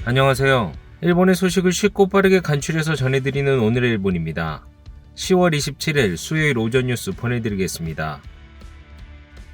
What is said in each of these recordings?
안녕하세요. 일본의 소식을 쉽고 빠르게 간추려서 전해드리는 오늘의 일본입니다. 10월 27일 수요일 오전 뉴스 보내드리겠습니다.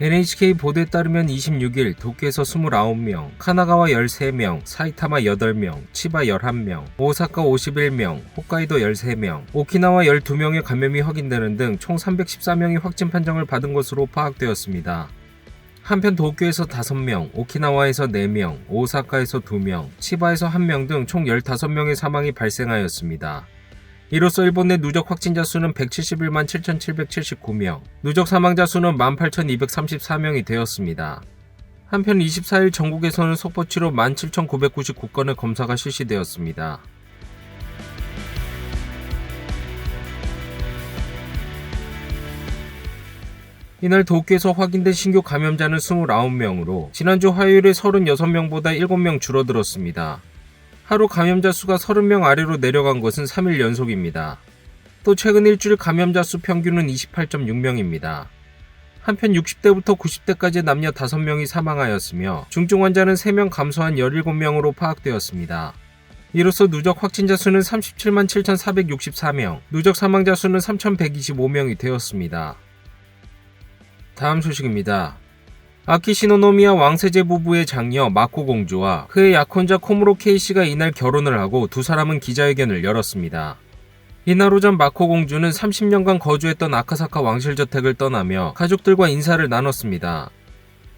NHK 보도에 따르면 26일 도쿄에서 29명, 카나가와 13명, 사이타마 8명, 치바 11명, 오사카 51명, 홋카이도 13명, 오키나와 12명의 감염이 확인되는 등 총 314명이 확진 판정을 받은 것으로 파악되었습니다. 한편 도쿄에서 5명, 오키나와에서 4명, 오사카에서 2명, 치바에서 1명 등 총 15명의 사망이 발생하였습니다. 이로써 일본 내 누적 확진자 수는 171만 7,779명, 누적 사망자 수는 18,234명이 되었습니다. 한편 24일 전국에서는 속보치로 17,999건의 검사가 실시되었습니다. 이날 도쿄에서 확인된 신규 감염자는 29명으로 지난주 화요일에 36명보다 7명 줄어들었습니다. 하루 감염자 수가 30명 아래로 내려간 것은 3일 연속입니다. 또 최근 일주일 감염자 수 평균은 28.6명입니다. 한편 60대부터 90대까지 남녀 5명이 사망하였으며 중증 환자는 3명 감소한 17명으로 파악되었습니다. 이로써 누적 확진자 수는 37만 7,464명, 누적 사망자 수는 3,125명이 되었습니다. 다음 소식입니다. 아키시노노미야 왕세제 부부의 장녀 마코 공주와 그의 약혼자 코무로 케이씨가 이날 결혼을 하고 두 사람은 기자회견을 열었습니다. 이날 오전 마코 공주는 30년간 거주했던 아카사카 왕실저택을 떠나며 가족들과 인사를 나눴습니다.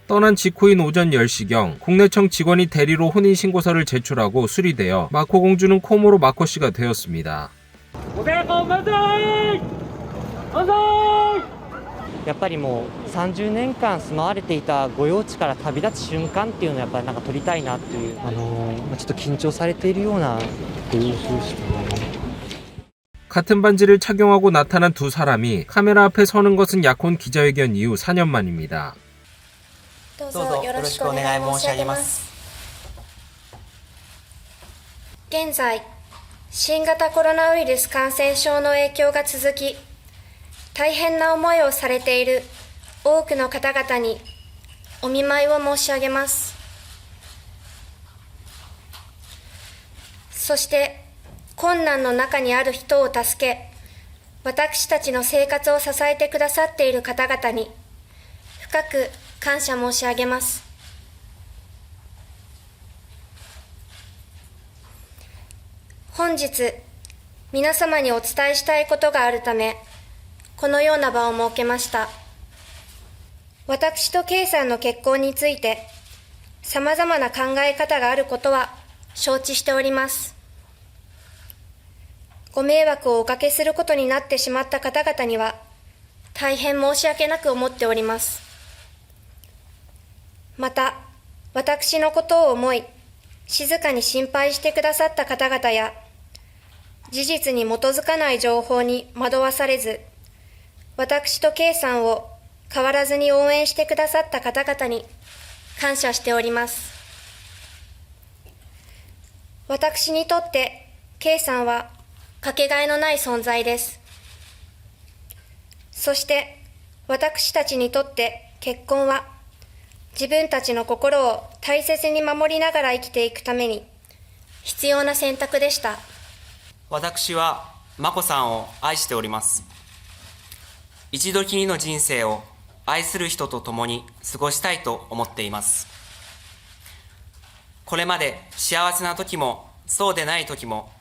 떠난 직후인 오전 10시경 국내청 직원이 대리로 혼인신고서를 제출하고 수리되어 마코 공주는 코무로 마코씨가 되었습니다. やっぱりもう30年間住まわれていた御用地から旅立つ瞬間っていうのをやっぱりなんか撮りたいなっていうちょっと緊張されているようなご様子でしたね。 같은 반지를 착용하고 나타난 두 사람이 카메라 앞에 서는 것은 약혼 기자회견 이후 4년 만입니다. どうぞよろしくお願い申し上げます。現在、新型コロナウイルス感染症の影響が続き、大変な思いをされている多くの方々にお見舞いを申し上げます。そして困難の中にある人を助け、私たちの生活を支えてくださっている方々に深く感謝申し上げます。本日、皆様にお伝えしたいことがあるため、このような場を設けました。私と K さんの結婚について、様々な考え方があることは承知しております。ご迷惑をおかけすることになってしまった方々には、大変申し訳なく思っております。また、私のことを思い、静かに心配してくださった方々や、事実に基づかない情報に惑わされず、私と K さんを変わらずに応援してくださった方々に感謝しております。私にとって K さんはかけがえのない存在です。そして私たちにとって結婚は自分たちの心を大切に守りながら生きていくために必要な選択でした。私は眞子さんを愛しております。一度きりの人生を愛する人と共に過ごしたいと思っています。これまで幸せな時もそうでない時も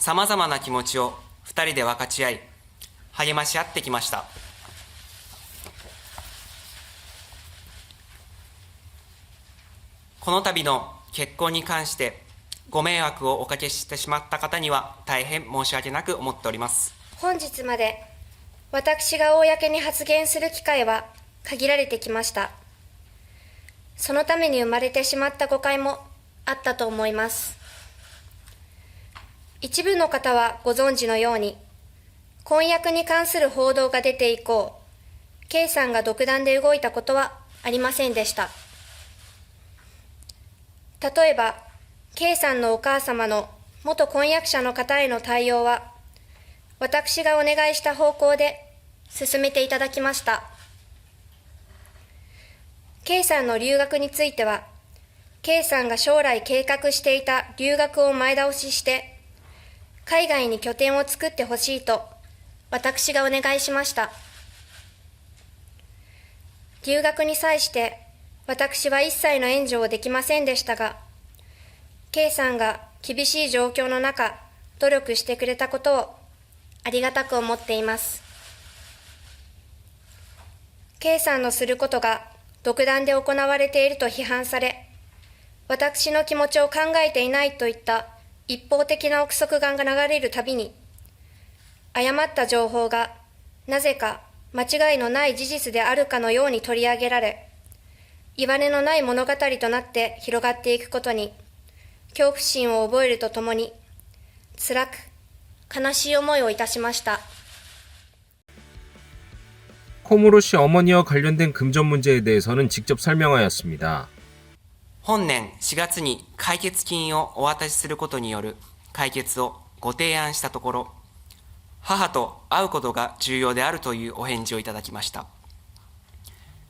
様々な気持ちを2人で分かち合い励まし合ってきました。この度の結婚に関してご迷惑をおかけしてしまった方には大変申し訳なく思っております。本日まで私が公に発言する機会は限られてきました。そのために生まれてしまった誤解もあったと思います。一部の方はご存知のように、婚約に関する報道が出て以降、K さんが独断で動いたことはありませんでした。例えば、K さんのお母様の元婚約者の方への対応は、私がお願いした方向で進めていただきました。K さんの留学については、K さんが将来計画していた留学を前倒しして、海外に拠点を作ってほしいと、私がお願いしました。留学に際して、私は一切の援助をできませんでしたが、K さんが厳しい状況の中、努力してくれたことをありがたく思っています。K さんのすることが独断で行われていると批判され、私の気持ちを考えていないといった一方的な憶測が流れるたびに、誤った情報がなぜか間違いのない事実であるかのように取り上げられ、いわれのない物語となって広がっていくことに、恐怖心を覚えるとともに、辛く悲しい思いをいたしました。 코무로 씨 어머니와 관련된 금전 문제에 대해서는 직접 설명하였습니다. 本年4月に解決金をお渡しすることによる解決をご提案したところ、母と会うことが重要であるというお返事をいただきました。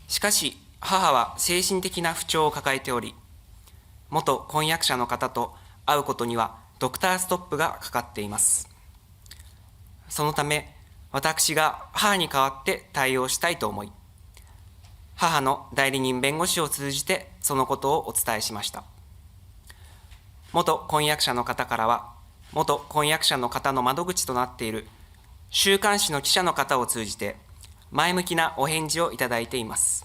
しかし、母は精神的な不調を抱えており、元婚約者の方と会うことにはドクターストップがかかっています。そのため、私が母に代わって対応したいと思い、母の代理人弁護士を通じてそのことをお伝えしました。元婚約者の方からは、元婚約者の方の窓口となっている週刊誌の記者の方を通じて前向きなお返事をいただいています。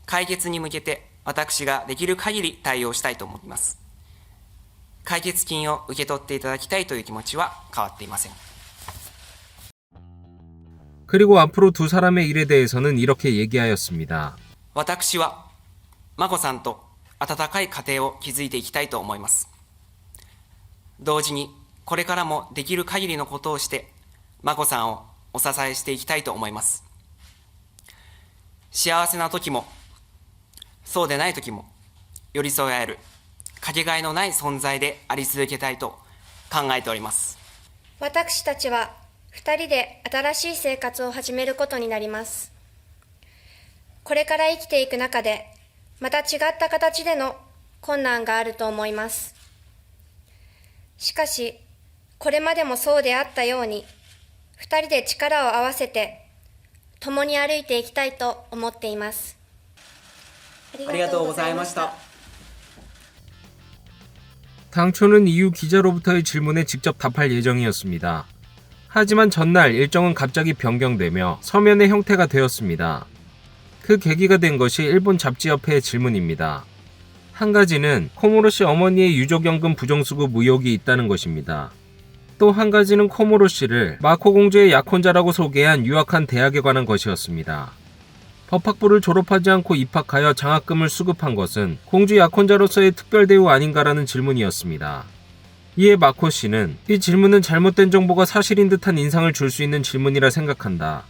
解決に向けて私ができる限り対応したいと思います。解決金を受け取っていただきたいという気持ちは変わっていません。 그리고 앞으로 두 사람의 일에 대해서는 이렇게 얘기하였습니다. 私は眞子さんと温かい家庭を築いていきたいと思います。同時にこれからもできる限りのことをして眞子さんをお支えしていきたいと思います。幸せな時もそうでない時も寄り添え合えるかけがえのない存在であり続けたいと考えております。私たちは2人で新しい生活を始めることになります。これから生きていく中でまた違った形での困難があると思います。しかしこれまでもそうであったように2人で力を合わせて共に歩いていきたいと思っています。ありがとうございました。 당초는 이후 기자로부터의 질문에 직접 답할 예정이었습니다. 하지만 전날 일정은 갑자기 변경되며 서면의 형태가 되었습니다. 그 계기가 된 것이 일본 잡지협회의 질문입니다. 한 가지는 코무로 씨 어머니의 유족연금 부정수급 의혹이 있다는 것입니다. 또 한 가지는 코무로 씨를 마코 공주의 약혼자라고 소개한 유학한 대학에 관한 것이었습니다. 법학부를 졸업하지 않고 입학하여 장학금을 수급한 것은 공주 약혼자로서의 특별 대우 아닌가라는 질문이었습니다. 이에 마코 씨는 이 질문은 잘못된 정보가 사실인 듯한 인상을 줄 수 있는 질문이라 생각한다.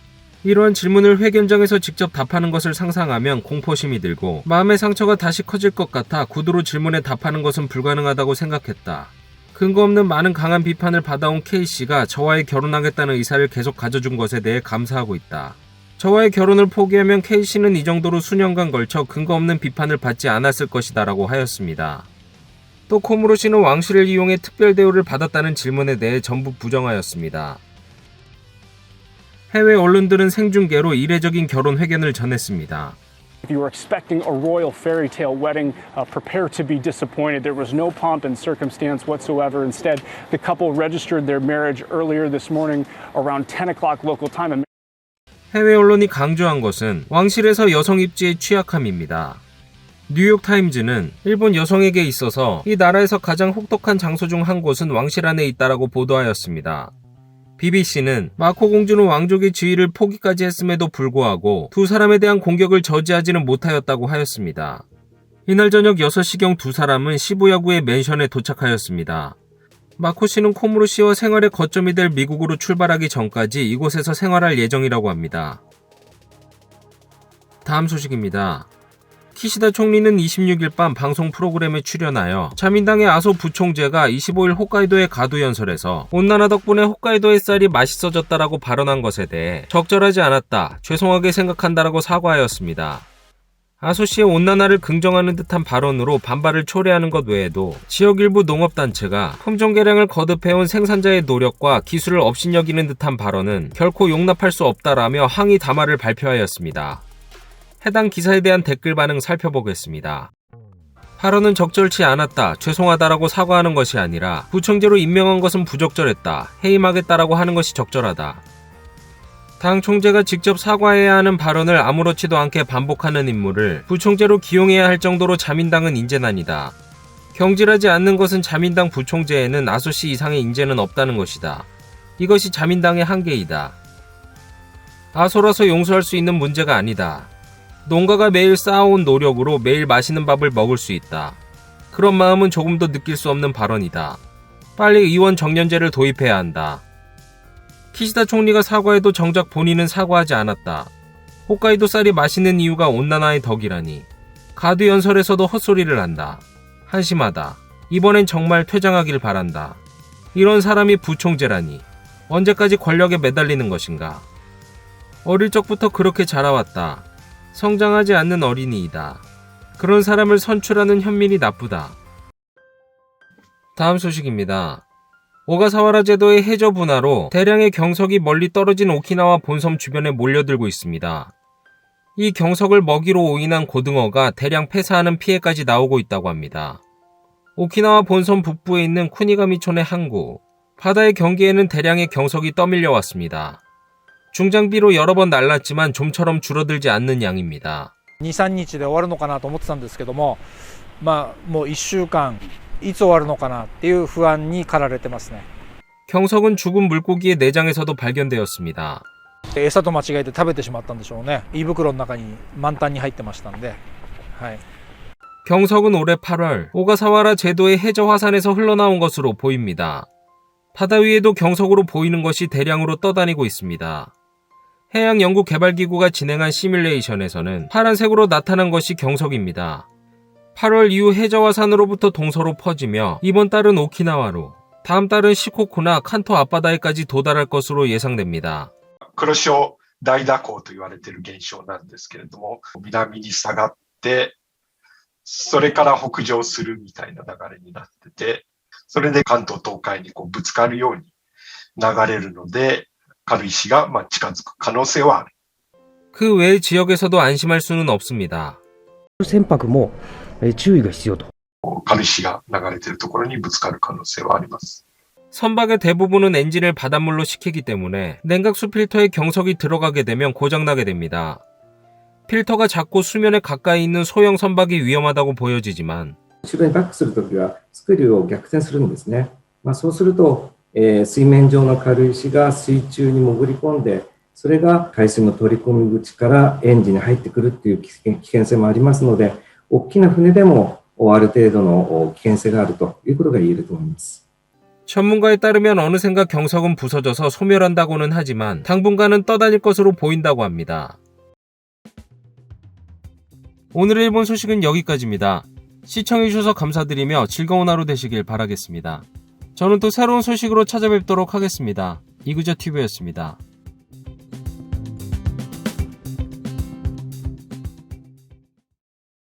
이러한 질문을 회견장에서 직접 답하는 것을 상상하면 공포심이 들고 마음의 상처가 다시 커질 것 같아 구두로 질문에 답하는 것은 불가능하다고 생각했다. 근거 없는 많은 강한 비판을 받아온 K씨가 저와의 결혼하겠다는 의사를 계속 가져준 것에 대해 감사하고 있다. 저와의 결혼을 포기하면 K씨는 이 정도로 수년간 걸쳐 근거 없는 비판을 받지 않았을 것이다 라고 하였습니다. 또 코무로 씨는 왕실을 이용해 특별 대우를 받았다는 질문에 대해 전부 부정하였습니다. 해외 언론들은 생중계로 이례적인 결혼 회견을 전했습니다. If you were expecting a royal fairy tale wedding, prepare to be disappointed. There was no pomp and circumstance whatsoever. Instead, the couple registered their marriage earlier this morning around 10 o'clock local time. 해외 언론이 강조한 것은 왕실에서 여성 입지의 취약함입니다. 뉴욕타임즈는 일본 여성에게 있어서 이 나라에서 가장 혹독한 장소 중 한 곳은 왕실 안에 있다라고 보도하였습니다. BBC는 마코 공주는 왕족의 지위를 포기까지 했음에도 불구하고 두 사람에 대한 공격을 저지하지는 못하였다고 하였습니다. 이날 저녁 6시경 두 사람은 시부야구의 맨션에 도착하였습니다. 마코 씨는 코무로 씨와 생활의 거점이 될 미국으로 출발하기 전까지 이곳에서 생활할 예정이라고 합니다. 다음 소식입니다. 키시다 총리는 26일 밤 방송 프로그램에 출연하여 자민당의 아소 부총재가 25일 홋카이도의 가두연설에서 온난화 덕분에 홋카이도의 쌀이 맛있어졌다라고 발언한 것에 대해 적절하지 않았다, 죄송하게 생각한다라고 사과하였습니다. 아소시의 온난화를 긍정하는 듯한 발언으로 반발을 초래하는 것 외에도 지역 일부 농업단체가 품종 개량을 거듭해온 생산자의 노력과 기술을 업신여기는 듯한 발언은 결코 용납할 수 없다라며 항의 담화를 발표하였습니다. 해당 기사에 대한 댓글 반응 살펴보겠습니다. 발언은 적절치 않았다, 죄송하다라고 사과하는 것이 아니라 부총재로 임명한 것은 부적절했다, 해임하겠다라고 하는 것이 적절하다. 당 총재가 직접 사과해야 하는 발언을 아무렇지도 않게 반복하는 인물을 부총재로 기용해야 할 정도로 자민당은 인재난이다. 경질하지 않는 것은 자민당 부총재에는 아소시 이상의 인재는 없다는 것이다. 이것이 자민당의 한계이다. 아소라서 용서할 수 있는 문제가 아니다. 농가가 매일 쌓아온 노력으로 매일 맛있는 밥을 먹을 수 있다. 그런 마음은 조금도 느낄 수 없는 발언이다. 빨리 의원 정년제를 도입해야 한다. 키시다 총리가 사과해도 정작 본인은 사과하지 않았다. 홋카이도 쌀이 맛있는 이유가 온난화의 덕이라니. 가두 연설에서도 헛소리를 한다. 한심하다. 이번엔 정말 퇴장하길 바란다. 이런 사람이 부총재라니. 언제까지 권력에 매달리는 것인가. 어릴 적부터 그렇게 자라왔다. 성장하지 않는 어린이이다. 그런 사람을 선출하는 현민이 나쁘다. 다음 소식입니다. 오가사와라 제도의 해저 분화로 대량의 경석이 멀리 떨어진 오키나와 본섬 주변에 몰려들고 있습니다. 이 경석을 먹이로 오인한 고등어가 대량 폐사하는 피해까지 나오고 있다고 합니다. 오키나와 본섬 북부에 있는 쿠니가미촌의 항구, 바다의 경계에는 대량의 경석이 떠밀려 왔습니다. 중장비로 여러 번 날랐지만 좀처럼 줄어들지 않는 양입니다. 2、3日で終わるのかなと思ってたんですけども、もう1週間いつ終わるのかなっていう不安に駆られてますね。 경석은 죽은 물고기의 내장에서도 발견되었습니다. 餌と間違えて食べてしまったんでしょうね。胃袋の中に満タンに入ってましたんで。はい。 경석은 올해 8월 오가사와라 제도의 해저 화산에서 흘러나온 것으로 보입니다. 바다 위에도 경석으로 보이는 것이 대량으로 떠다니고 있습니다. 해양연구개발기구가 진행한 시뮬레이션에서는 파란색으로 나타난 것이 경석입니다. 8월 이후 해저 화산으로부터 동서로 퍼지며 이번 달은 오키나와로, 다음 달은 시코쿠나 칸토 앞바다에까지 도달할 것으로 예상됩니다. 黒潮大蛇行と言われている現象なんですけれども、南に下がって、それから北上するみたいな流れになってて、それで関東東海にぶつかるように流れるので、軽石が近づく可能性はある。 그 외의 지역에서도 안심할 수는 없습니다. 船舶も注意が必要と。軽石が流れているところにぶつかる可能性はあります。 선박의 대부분은 엔진을 바닷물로 식히기 때문에 냉각수 필터에 경석이 들어가게 되면 고장나게 됩니다. 필터가 작고 수면에 가까이 있는 소형 선박이 위험하다고 보여지지만 後ろにバックするときはスクリューを逆転するんですね。そうすると、水面上の軽石が水中に潜り込んで、それが海水の取り込み口からエンジンに入ってくるっていう危険性もありますので、大きな船でもある程度の危険性があるということが言えると思います。 전문가에 따르면 어느샌가 경석은 부서져서 소멸한다고는 하지만 당분간은 떠다닐 것으로 보인다고 합니다. 오늘의 일본 소식은 여기까지입니다. 시청해주셔서 감사드리며 즐거운 하루 되시길 바라겠습니다. 저는 또 새로운 소식으로 찾아뵙도록 하겠습니다. 이구저TV였습니다.